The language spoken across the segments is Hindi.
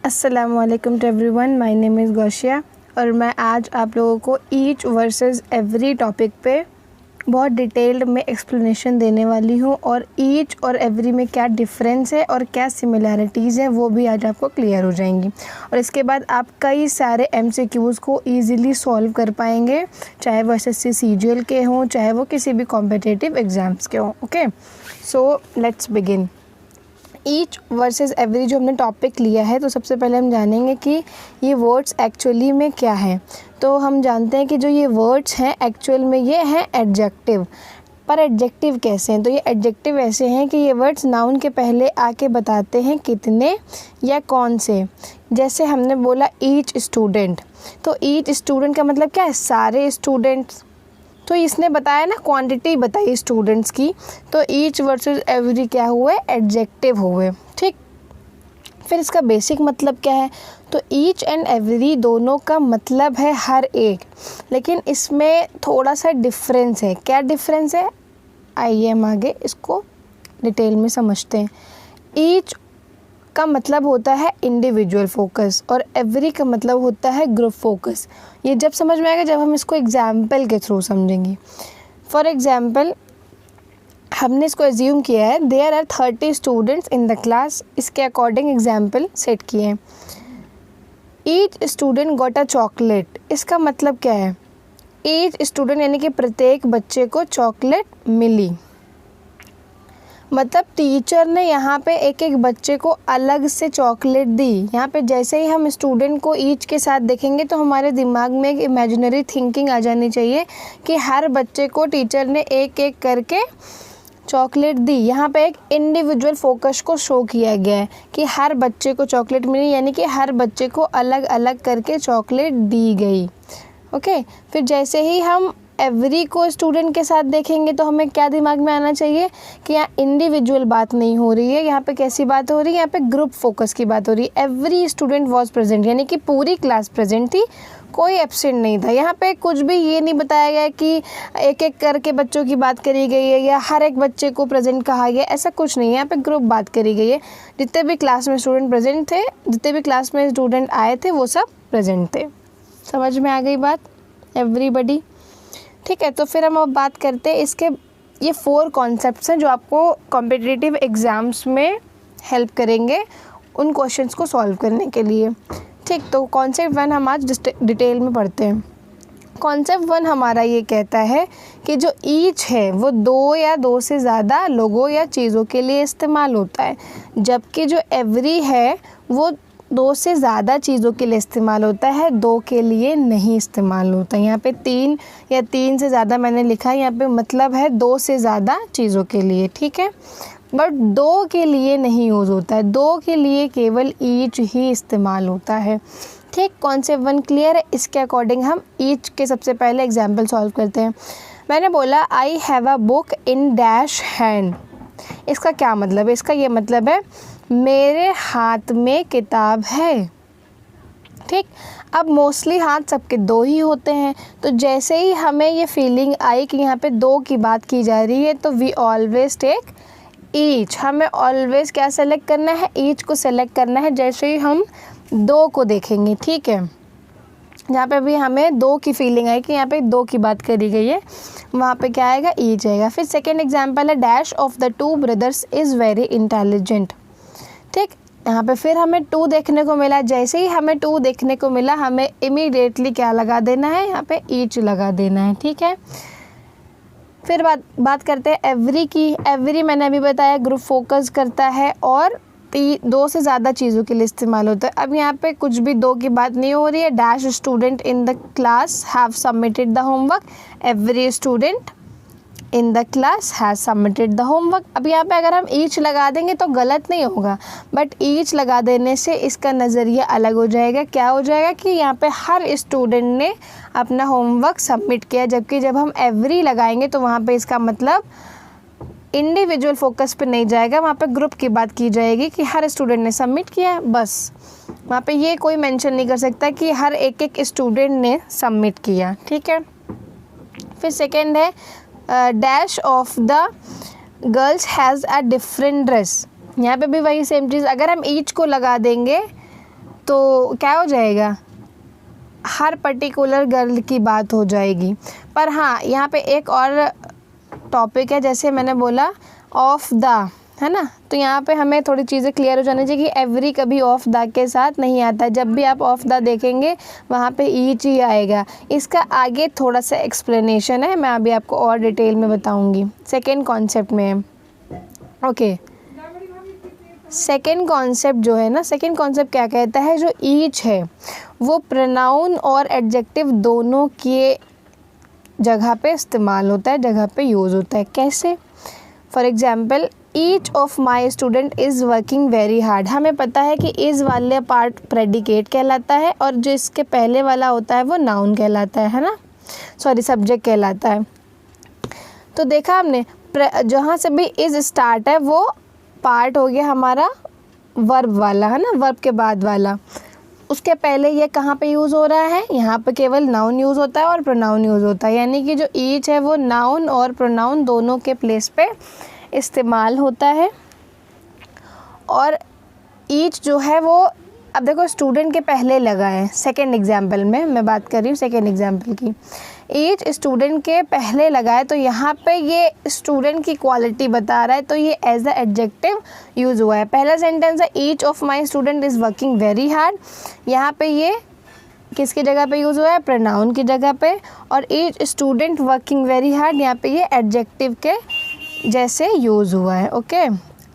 अस्सलामुअलैकुम to everyone, my name is Gausiya और मैं आज आप लोगों को ईच वर्सेस एवरी टॉपिक पे बहुत डिटेल्ड में एक्सप्लेनेशन देने वाली हूँ और ईच और एवरी में क्या डिफरेंस है और क्या सिमिलैरिटीज़ हैं वो भी आज आपको क्लियर हो जाएंगी। और इसके बाद आप कई सारे MCQs को ईज़िली सॉल्व कर पाएंगे, चाहे वो SSC CGL के हों, चाहे वो किसी भी कॉम्पिटिटिव एग्ज़ाम्स के हों। Okay, so let's begin. Each versus every जो हमने टॉपिक लिया है, तो सबसे पहले हम जानेंगे कि ये वर्ड्स एक्चुअली में क्या है। तो हम जानते हैं कि जो ये वर्ड्स हैं एक्चुअल में ये हैं एडजेक्टिव। पर एडजेक्टिव कैसे हैं? तो ये एडजेक्टिव ऐसे हैं कि ये वर्ड्स नाउन के पहले आके बताते हैं कितने या कौन से। जैसे हमने बोला ईच स्टूडेंट, तो ईच स्टूडेंट का मतलब क्या है? सारे स्टूडेंट्स। तो इसने बताया ना, क्वांटिटी बताई स्टूडेंट्स की, तो ईच वर्सेस एवरी क्या हुए? एडजेक्टिव हुए। ठीक, फिर इसका बेसिक मतलब क्या है? तो ईच एंड एवरी दोनों का मतलब है हर एक, लेकिन इसमें थोड़ा सा डिफरेंस है। क्या डिफरेंस है? आइए हम आगे इसको डिटेल में समझते हैं। ईच का मतलब होता है इंडिविजुअल फोकस और एवरी का मतलब होता है ग्रुप फोकस। ये जब समझ में आएगा जब हम इसको एग्जाम्पल के थ्रू समझेंगे। फॉर एग्जाम्पल, हमने इसको एज्यूम किया है there are 30 students in the class. इसके अकॉर्डिंग एग्जाम्पल सेट किए हैं। Each student got a chocolate. इसका मतलब क्या है? ईच स्टूडेंट यानी कि प्रत्येक बच्चे को चॉकलेट मिली। मतलब टीचर ने यहाँ पे एक एक बच्चे को अलग से चॉकलेट दी। यहाँ पे जैसे ही हम स्टूडेंट को ईच के साथ देखेंगे तो हमारे दिमाग में एक इमेजिनरी थिंकिंग आ जानी चाहिए कि हर बच्चे को टीचर ने एक एक करके चॉकलेट दी। यहाँ पे एक इंडिविजुअल फोकस को शो किया गया है कि हर बच्चे को चॉकलेट मिली, यानी कि हर बच्चे को अलग अलग करके चॉकलेट दी गई। ओके, फिर जैसे ही हम एवरी को स्टूडेंट के साथ देखेंगे तो हमें क्या दिमाग में आना चाहिए कि यहाँ इंडिविजुअल बात नहीं हो रही है, यहाँ पे कैसी बात हो रही है? यहाँ पे ग्रुप फोकस की बात हो रही है। एवरी स्टूडेंट वाज प्रेजेंट, यानी कि पूरी क्लास प्रेजेंट थी, कोई एब्सेंट नहीं था। यहाँ पे कुछ भी ये नहीं बताया गया कि एक एक करके बच्चों की बात करी गई है या हर एक बच्चे को प्रेजेंट कहा गया, ऐसा कुछ नहीं है। यहाँ पे ग्रुप बात करी गई है। जितने भी क्लास में स्टूडेंट प्रेजेंट थे, जितने भी क्लास में स्टूडेंट आए थे, वो सब प्रेजेंट थे। समझ में आ गई बात एवरीबडी? ठीक है, तो फिर हम अब बात करते हैं इसके। ये 4 कॉन्सेप्ट्स हैं जो आपको कॉम्पिटिटिव एग्ज़ाम्स में हेल्प करेंगे उन क्वेश्चंस को सॉल्व करने के लिए। ठीक, तो कॉन्सेप्ट 1 हम आज डिटेल में पढ़ते हैं। कॉन्सेप्ट 1 हमारा ये कहता है कि जो ईच है वो 2 या 2 से ज़्यादा लोगों या चीज़ों के लिए इस्तेमाल होता है, जबकि जो एवरी है वो 2 से ज़्यादा चीज़ों के लिए इस्तेमाल होता है, 2 के लिए नहीं इस्तेमाल होता है। यहाँ पे 3 या 3 से ज़्यादा मैंने लिखा है, यहाँ पे मतलब है 2 से ज़्यादा चीज़ों के लिए। ठीक है, बट 2 के लिए नहीं यूज़ होता है, 2 के लिए केवल ईच ही इस्तेमाल होता है। ठीक, कॉन्सेप्ट 1 क्लियर है। इसके अकॉर्डिंग हम ईच के सबसे पहले एग्जाम्पल सॉल्व करते हैं। मैंने बोला I have a book in dash hand. इसका क्या मतलब है? इसका ये मतलब है मेरे हाथ में किताब है। ठीक, अब मोस्टली हाथ सबके 2 ही होते हैं, तो जैसे ही हमें ये फीलिंग आई कि यहाँ पे 2 की बात की जा रही है, तो वी ऑलवेज टेक ईच। हमें ऑलवेज क्या सेलेक्ट करना है? ईच को सेलेक्ट करना है जैसे ही हम 2 को देखेंगे। ठीक है, जहाँ पे भी हमें 2 की फीलिंग आई कि यहाँ पे 2 की बात करी गई है, वहाँ पे क्या आएगा? ईच आएगा। फिर सेकेंड एग्जाम्पल है dash of the 2 brothers is very intelligent. ठीक, यहाँ पे फिर हमें 2 देखने को मिला। जैसे ही हमें 2 देखने को मिला, हमें इमीडिएटली क्या लगा देना है? यहाँ पे ईच लगा देना है। ठीक है, फिर बात करते हैं एवरी की। एवरी मैंने अभी बताया ग्रुप फोकस करता है और 2 से ज़्यादा चीज़ों के लिए इस्तेमाल होता है। अब यहाँ पे कुछ भी 2 की बात नहीं हो रही है। Dash student in the class have submitted the homework. Every student in the class has submitted the homework. अब यहाँ पे अगर हम ईच लगा देंगे तो गलत नहीं होगा, बट ईच लगा देने से इसका नज़रिया अलग हो जाएगा। क्या हो जाएगा कि यहाँ पे हर स्टूडेंट ने अपना होमवर्क सबमिट किया, जबकि जब हम एवरी लगाएंगे तो वहाँ पे इसका मतलब इंडिविजुअल फोकस पे नहीं जाएगा, वहाँ पे ग्रुप की बात की जाएगी कि हर स्टूडेंट ने सबमिट किया, बस। वहाँ पे ये कोई मेंशन नहीं कर सकता कि हर एक एक स्टूडेंट ने सबमिट किया। ठीक है, फिर सेकेंड है dash of the girls has a different dress. यहाँ पे भी वही सेम चीज़, अगर हम ईच को लगा देंगे तो क्या हो जाएगा, हर पर्टिकुलर गर्ल की बात हो जाएगी। पर हाँ, यहाँ पे एक और टॉपिक है, जैसे मैंने बोला ऑफ द, है ना, तो यहाँ पे हमें थोड़ी चीज़ें क्लियर हो जानी चाहिए कि एवरी कभी ऑफ द के साथ नहीं आता है। जब भी आप ऑफ द देखेंगे वहाँ पे ईच ही आएगा। इसका आगे थोड़ा सा एक्सप्लेनेशन है, मैं अभी आपको और डिटेल में बताऊँगी सेकेंड कॉन्सेप्ट में। ओके, सेकेंड कॉन्सेप्ट जो है ना, सेकेंड कॉन्सेप्ट क्या कहता है, जो ईच है वो प्रोनाउन और एडजेक्टिव दोनों के जगह पे इस्तेमाल होता है, जगह पे यूज़ होता है। कैसे? For example, each of my student is working very hard. हमें पता है कि इज़ वाले पार्ट प्रेडिकेट कहलाता है और जो इसके पहले वाला होता है वो नाउन कहलाता है ना, सॉरी सब्जेक्ट कहलाता है। तो देखा हमने, जहाँ से भी इज़ स्टार्ट है वो पार्ट हो गया हमारा वर्ब वाला, है ना, वर्ब के बाद वाला। उसके पहले ये कहाँ पे यूज़ हो रहा है, यहाँ पे केवल नाउन यूज़ होता है और प्रोनाउन यूज़ होता है। यानी कि जो ईच है वो नाउन और प्रोनाउन दोनों के प्लेस पे इस्तेमाल होता है। और ईच जो है वो, अब देखो स्टूडेंट के पहले लगा है, सेकेंड एग्जाम्पल में मैं बात कर रही हूँ, सेकेंड एग्जाम्पल की। ईच स्टूडेंट के पहले लगा है तो यहाँ पे ये स्टूडेंट की क्वालिटी बता रहा है, तो ये एज अ एडजेक्टिव यूज़ हुआ है। पहला सेंटेंस है each of my student is working very hard, यहाँ पे ये किसकी जगह पे यूज़ हुआ है, प्रोनाउन की जगह पे। और each student working very hard, यहाँ पे ये एडजेक्टिव के जैसे यूज़ हुआ है। ओके,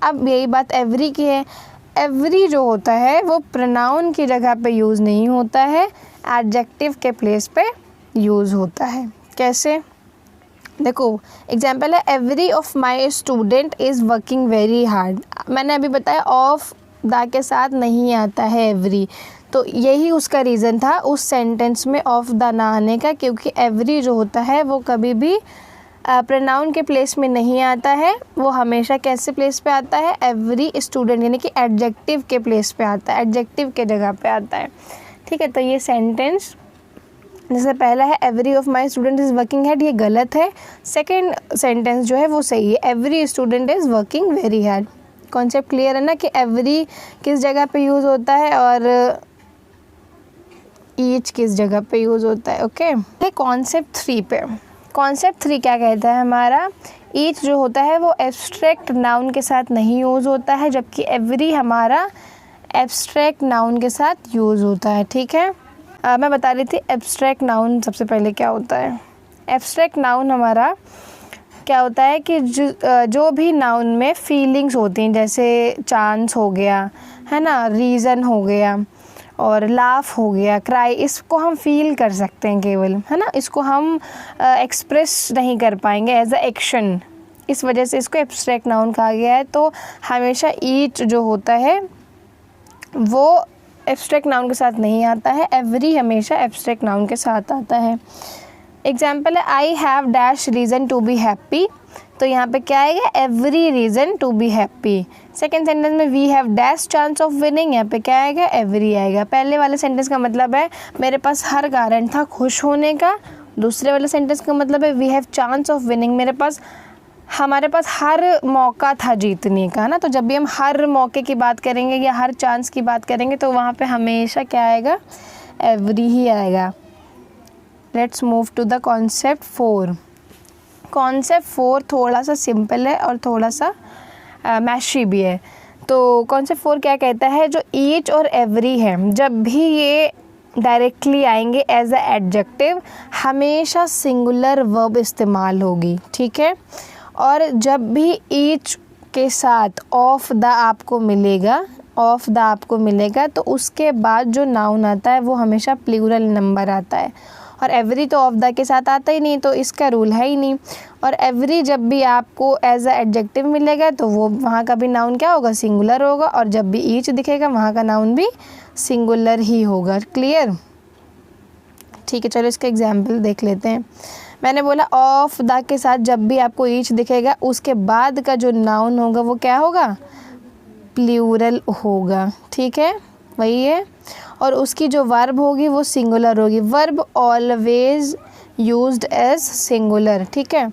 अब यही बात एवरी की है। एवरी जो होता है वो प्रोनाउन की जगह पे यूज़ नहीं होता है, एडजेक्टिव के प्लेस पे यूज़ होता है। कैसे? देखो एग्जाम्पल है, every of my student is working very hard. मैंने अभी बताया ऑफ द के साथ नहीं आता है एवरी, तो यही उसका रीज़न था उस सेंटेंस में ऑफ द ना आने का, क्योंकि एवरी जो होता है वो कभी भी प्रोनाउन के प्लेस में नहीं आता है, वो हमेशा कैसे प्लेस पे आता है, एवरी स्टूडेंट यानी कि एडजेक्टिव के प्लेस पे आता है, एडजेक्टिव के जगह पे आता है। ठीक है, तो ये सेंटेंस जैसे पहला है every of my student is working hard, ये गलत है। सेकेंड सेंटेंस जो है वो सही है, every student is working very hard. Concept clear है ना कि एवरी किस जगह पे यूज़ होता है और ईच किस जगह पे यूज़ होता है। ओके, कॉन्सेप्ट 3 पे। कॉन्सेप्ट 3 क्या कहता है हमारा, ईच जो होता है वो एब्स्ट्रैक्ट नाउन के साथ नहीं यूज़ होता है, जबकि एवरी हमारा एब्स्ट्रैक्ट नाउन के साथ यूज़ होता है। ठीक है, मैं बता रही थी एब्स्ट्रैक्ट नाउन सबसे पहले क्या होता है। एब्स्ट्रैक्ट नाउन हमारा क्या होता है कि जो भी नाउन में फीलिंग्स होती हैं, जैसे चांस हो गया, है ना, रीज़न हो गया और लाफ हो गया, क्राई, इसको हम फील कर सकते हैं केवल, है ना, इसको हम एक्सप्रेस नहीं कर पाएंगे एज अ एक्शन, इस वजह से इसको एब्स्ट्रैक्ट नाउन कहा गया है। तो हमेशा ईच जो होता है वो एब्स्ट्रैक्ट नाउन के साथ नहीं आता है, एवरी हमेशा एब्स्ट्रैक्ट नाउन के साथ आता है। एग्जाम्पल है I have dash reason to be happy, तो यहाँ पे क्या आएगा, every reason to be happy. Second sentence में we have dash chance of winning, यहाँ पे क्या आएगा, एवरी आएगा। पहले वाले सेंटेंस का मतलब है मेरे पास हर कारण था खुश होने का, दूसरे वाले सेंटेंस का मतलब है we have chance of winning, हमारे पास हर मौका था जीतने का, है ना। तो जब भी हम हर मौके की बात करेंगे या हर चांस की बात करेंगे तो वहाँ पे हमेशा क्या आएगा, एवरी ही आएगा। Let's move to the concept 4। Concept 4 थोड़ा सा सिंपल है और थोड़ा सा मैशी भी है। तो कॉन्सेप्ट 4 क्या कहता है, जो ईच और एवरी है जब भी ये डायरेक्टली आएंगे एज अ एडजेक्टिव, हमेशा सिंगुलर वर्ब इस्तेमाल होगी। ठीक है, और जब भी ईच के साथ ऑफ द आपको मिलेगा तो उसके बाद जो नाउन आता है वो हमेशा प्लूरल नंबर आता है, और एवरी तो ऑफ द के साथ आता ही नहीं, तो इसका रूल है ही नहीं। और एवरी जब भी आपको एज अ एडजेक्टिव मिलेगा तो वो वहाँ का भी नाउन क्या होगा, सिंगुलर होगा, और जब भी ईच दिखेगा वहाँ का नाउन भी सिंगुलर ही होगा। क्लियर? ठीक है, चलो इसका एग्जाम्पल देख लेते हैं। मैंने बोला ऑफ द के साथ जब भी आपको ईच दिखेगा उसके बाद का जो नाउन होगा वो क्या होगा, प्लूरल होगा। ठीक है, वही है। और उसकी जो वर्ब होगी वो सिंगुलर होगी, verb always used as singular. ठीक है,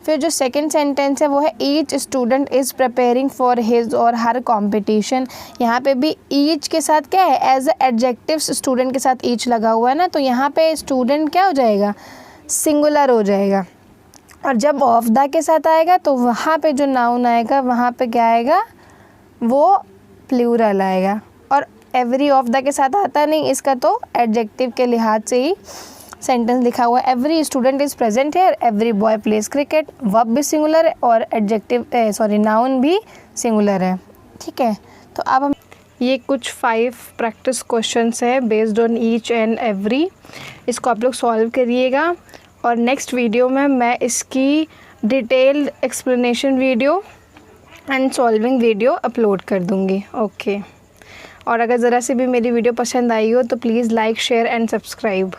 फिर जो सेकंड सेंटेंस है वो है each student is preparing for his or her competition. यहाँ पे भी ईच के साथ क्या है, एज अ एडजेक्टिव स्टूडेंट के साथ ईच लगा हुआ है ना, तो यहाँ पे स्टूडेंट क्या हो जाएगा, सिंगुलर हो जाएगा। और जब ऑफ द के साथ आएगा तो वहाँ पे जो नाउन आएगा वहाँ पे क्या आएगा, वो प्लूरल आएगा। और एवरी ऑफ द के साथ आता नहीं, इसका तो एडजेक्टिव के लिहाज से ही सेंटेंस लिखा हुआ है। Every student is present here, every boy pledge cricket, verb भी सिंगुलर है और एडजेक्टिव नाउन भी सिंगुलर है। ठीक है, तो अब हम ये कुछ 5 प्रैक्टिस क्वेश्चंस है based on each and every, इसको आप लोग सॉल्व करिएगा और नेक्स्ट वीडियो में मैं इसकी detailed explanation video and solving video upload कर दूँगी। ओके, और अगर ज़रा से भी मेरी वीडियो पसंद आई हो तो please like, share and subscribe.